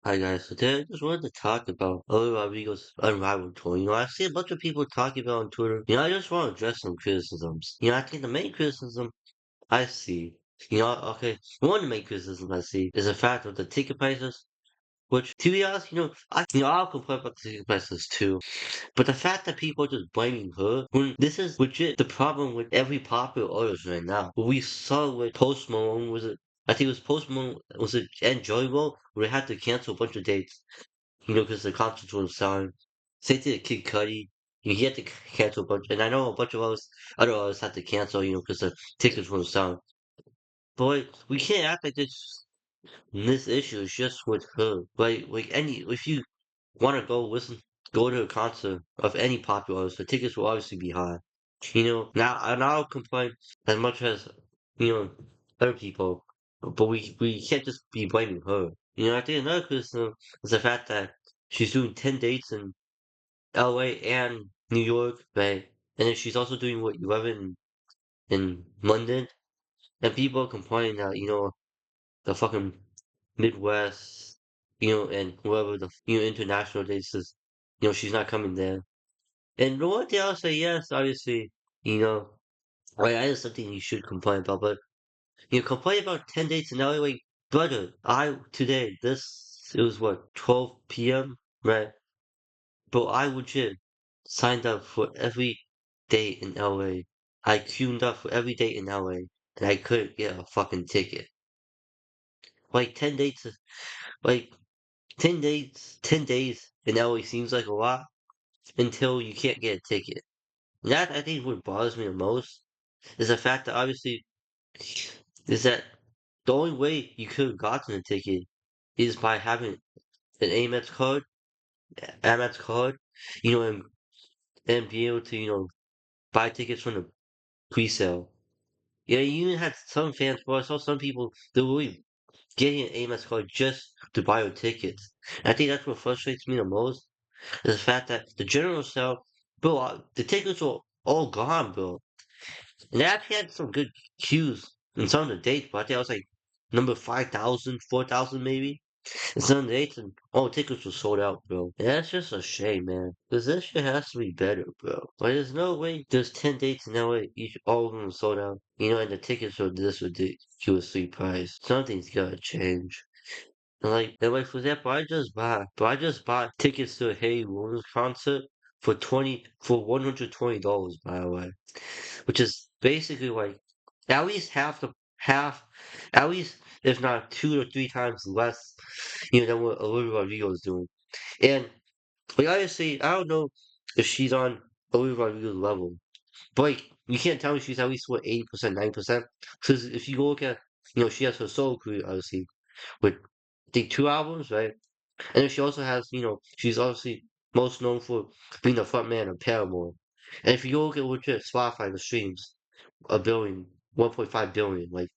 Hi guys, so today I just wanted to talk about Ollie Rodrigo's Unrivaled tour. I see a bunch of people talking about on Twitter. I just want to address some criticisms. I think the main criticism I see, okay, one of the main criticisms I see is the fact of the ticket prices, which, to be honest, I'll complain about the ticket prices too. But the fact that people are just blaming her, when this is legit the problem with every popular artist right now. What we saw with Post Malone, was it? I think it was Post Malone, was it and Joey Roll, where they had to cancel a bunch of dates, because the concerts weren't selling. Same thing with Kid Cudi. He had to cancel a bunch, and I know a bunch of other artists had to cancel, because the tickets weren't selling. But like, we can't act like this issue is just with her. If you want to go to a concert of any popular artist, the tickets will obviously be high. Now, and I'll complain as much as, you know, other people, but we can't just be blaming her. I think another criticism is the fact that she's doing 10 dates in LA and New York, right? And then she's also doing, 11 in London, and people are complaining that, the fucking Midwest, and whoever international dates is, she's not coming there. And the one thing I'll say, yes, obviously, you know, that is something you should complain about, but complain about 10 dates in LA, like, brother, it was what, 12 p.m., right? But I legit signed up for every date in LA. I queued up for every date in LA, and I couldn't get a fucking ticket. Like, 10 dates, like, 10 days in LA seems like a lot until you can't get a ticket. And that, I think, what bothers me the most is the fact that obviously is that the only way you could have gotten a ticket is by having an Amex card, and be able to, buy tickets from the pre-sale. Yeah, you even had some fans, but I saw some people that were really getting an Amex card just to buy your tickets. And I think that's what frustrates me the most, is the fact that the general sale, bro, the tickets were all gone, bro. And they actually had some good queues in some of the dates, but I think I was like number 5,000, 4,000 maybe. And some of the dates, and all the tickets were sold out, bro. And that's just a shame, man. Because this shit has to be better, bro. Like, there's no way there's 10 dates in LA, all of them sold out. And the tickets are this ridiculously priced. Something's gotta change. And like for example, I just bought tickets to a Haley Williams concert for $120, by the way, which is basically like at least half, at least if not 2 or 3 times less, than what Olivia Rodrigo is doing. And like honestly, I don't know if she's on Olivia Rodrigo's level, but like you can't tell me she's at least what 80%, 90%. Because if you go look at, she has her solo career obviously with I think 2 albums, right? And then she also has, she's obviously most known for being the front man of Paramore. And if you go look at legit Spotify, the streams, a billion, 1.5 billion, like,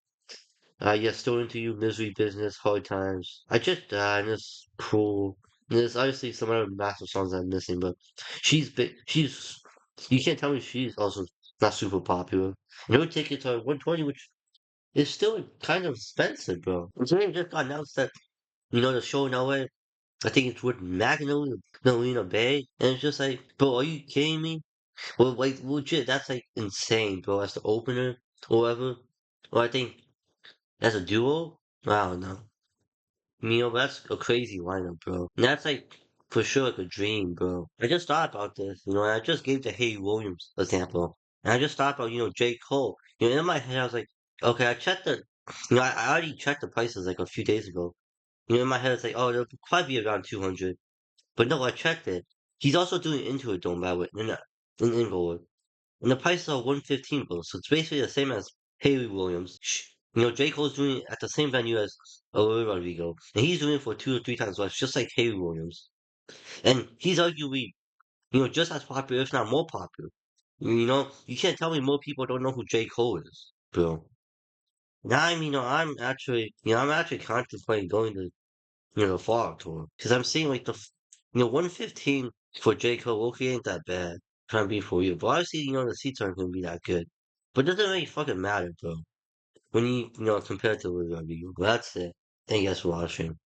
yes, Still Into You, Misery Business, Hard Times. I Just Died, and it's Cruel. And there's obviously some other massive songs I'm missing, but you can't tell me she's also not super popular. And her tickets are 120, which is still kind of expensive, bro. Today just got announced that, the show in LA, I think it's with Magnolia Bay, and it's just like, bro, are you kidding me? Well, like, legit, that's like insane, bro. As the opener, or whatever. Or I think as a duo, I don't know. That's a crazy lineup, bro. And that's like for sure like a dream, bro. I just thought about this, and I just gave the Haley Williams example, and I just thought about J Cole. In my head I was like, okay, I checked I already checked the prices like a few days ago. In my head it's like, oh, they'll probably be around 200. But no, I checked it. He's also doing Into It Dome, by the way, in Inglewood. And the prices are 115, bro. So it's basically the same as Haley Williams. J. Cole's doing it at the same venue as Olivia Rodrigo. And he's doing it for 2 or 3 times less, just like Haley Williams. And he's arguably, just as popular, if not more popular. You can't tell me more people don't know who J. Cole is, bro. Now, I'm actually contemplating going to, the Fall tour. Because I'm seeing like 115 for J. Cole, okay, ain't that bad. Trying to be for you. But obviously, the seats aren't going to be that good. But it doesn't really fucking matter, bro. When compare to Olivia Rodrigo. That's it. Thank you guys for watching.